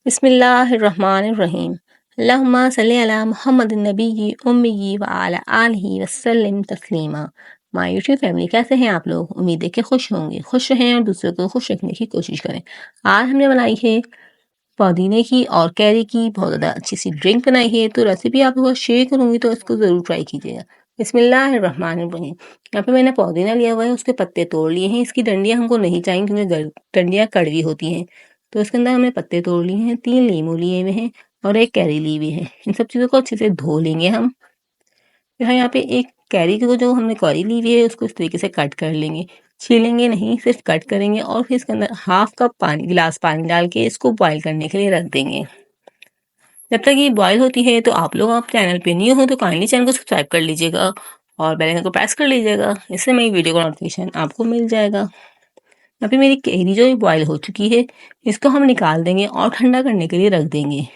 बिस्मिल्लाहिर्रहमानिर्रहीम। अल्लाहुम्मा सल्ली अला मुहम्मदिन नबिय्यि उम्मिय्यि व अला आलिहि वसल्लिम तस्लीमा। माय यूट्यूब फैमिली, कैसे हैं आप लोग? उम्मीद है कि खुश होंगे, खुश रहें और दूसरों को खुश रखने की कोशिश करें। आज हमने बनाई है पुदीने की और कैरी की बहुत ज़्यादा अच्छी सी ड्रिंक बनाई है, तो रेसिपी आप लोगों को शेयर करूँगी, तो इसको ज़रूर ट्राई कीजिएगा। बिस्मिल्लाहिर्रहमानिर्रहीम। यहाँ पे मैंने पुदीना लिया हुआ है, उसके पत्ते तोड़ लिए हैं। इसकी डंडियाँ हमको नहीं चाहिए क्योंकि डंडियाँ कड़वी होती हैं। तो इसके अंदर हमने पत्ते तोड़ लिए हैं, 3 नींबू लिए हुए हैं और 1 कैरी ली हुई है। इन सब चीज़ों को अच्छे से धो लेंगे हम। फिर यहाँ पे एक कैरी को जो हमने कैरी ली हुई है उसको इस तरीके से कट कर लेंगे। छीलेंगे नहीं, सिर्फ कट करेंगे और फिर इसके अंदर हाफ कप पानी, गिलास पानी डाल के इसको बॉईल करने के लिए रख देंगे। जब तक ये बॉईल होती है तो आप लोग आप चैनल पे न्यू हो तो काइंडली चैनल को सब्सक्राइब कर लीजिएगा और बेल आइकन को प्रेस कर लीजिएगा। इससे मेरी वीडियो का नोटिफिकेशन आपको मिल जाएगा। यहाँ पे मेरी कैरी जो बॉईल हो चुकी है, इसको हम निकाल देंगे और ठंडा करने के लिए रख देंगे।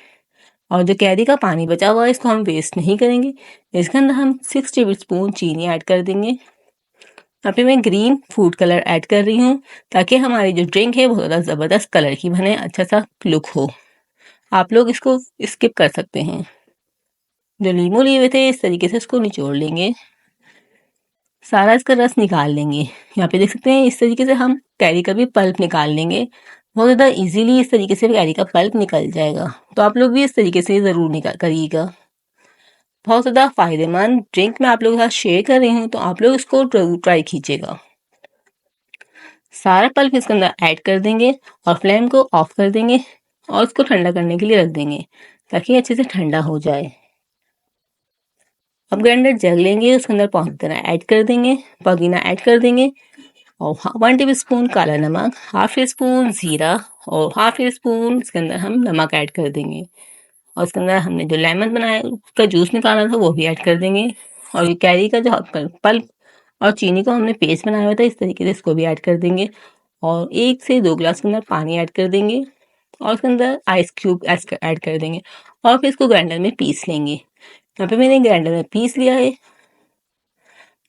और जो कैरी का पानी बचा हुआ है इसको हम वेस्ट नहीं करेंगे। इसके अंदर हम 6 टेबल स्पून चीनी ऐड कर देंगे। यहाँ पे मैं ग्रीन फूड कलर ऐड कर रही हूँ ताकि हमारी जो ड्रिंक है बहुत ज़्यादा ज़बरदस्त कलर की बने, अच्छा सा लुक हो। आप लोग इसको स्किप कर सकते हैं। जो नींबू लिए हुए थे इस तरीके से इसको निचोड़ लेंगे, सारा इसका रस निकाल लेंगे। यहाँ पे देख सकते हैं इस तरीके से हम कैरी का भी पल्प निकाल लेंगे। बहुत ज़्यादा इजीली इस तरीके से कैरी का पल्प निकल जाएगा, तो आप लोग भी इस तरीके से ज़रूर निकाल करिएगा। बहुत ज़्यादा फ़ायदेमंद ड्रिंक मैं आप लोगों के साथ शेयर कर रही हूँ, तो आप लोग इसको ट्राई कीजिएगा। सारा पल्प इसके अंदर ऐड कर देंगे और फ्लेम को ऑफ कर देंगे और इसको ठंडा करने के लिए रख देंगे ताकि अच्छे से ठंडा हो जाए। अब ग्राइंडर जग लेंगे, उसके अंदर पुदीना ऐड कर देंगे और 1 टेबल स्पून काला नमक, हाफ टी स्पून जीरा और हाफ टी स्पून इसके अंदर हम नमक ऐड कर देंगे। और इसके अंदर हमने जो लेमन बनाया उसका जूस निकाला था वो भी ऐड कर देंगे। और ये कैरी का जो पल्प और चीनी को हमने पेस्ट बनाया हुआ था इस तरीके से इसको भी ऐड कर देंगे और 1 से 2 गिलास के अंदर पानी ऐड कर देंगे और इसके अंदर आइस क्यूब ऐड कर देंगे और फिर इसको ग्राइंडर में पीस लेंगे। यहाँ पे मैंने ग्राइंडर में पीस लिया है।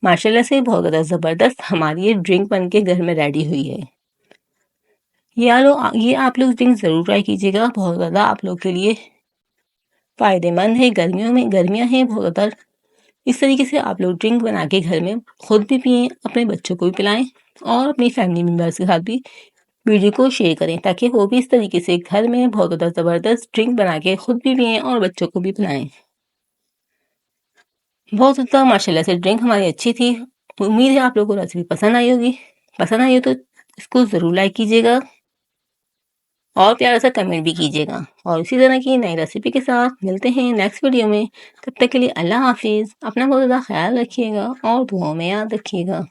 माशाल्लाह से बहुत ज़्यादा ज़बरदस्त हमारी ये ड्रिंक बनके घर में रेडी हुई है। ये आप लोग ड्रिंक ज़रूर ट्राई कीजिएगा, बहुत ज़्यादा आप लोग के लिए फ़ायदेमंद है। गर्मियाँ हैं बहुत ज़्यादा। इस तरीके से आप लोग ड्रिंक बना के घर में खुद भी पिएं, अपने बच्चों को भी पिलाएं और अपनी फैमिली मेम्बर्स के साथ भी वीडियो को शेयर करें ताकि वो भी इस तरीके से घर में बहुत ज़्यादा ज़बरदस्त ड्रिंक बना के खुद भी पिएं और बच्चों को भी पिलाएं। बहुत ज़्यादा माशाल्लाह से ड्रिंक हमारी अच्छी थी। उम्मीद है आप लोगों को रेसिपी पसंद आई होगी। पसंद आई हो तो इसको ज़रूर लाइक कीजिएगा और प्यारा सा कमेंट भी कीजिएगा। और इसी तरह की नई रेसिपी के साथ मिलते हैं नेक्स्ट वीडियो में। तब तक के लिए अल्लाह हाफिज़। अपना बहुत ज़्यादा ख्याल रखिएगा और दुआओं में याद रखिएगा।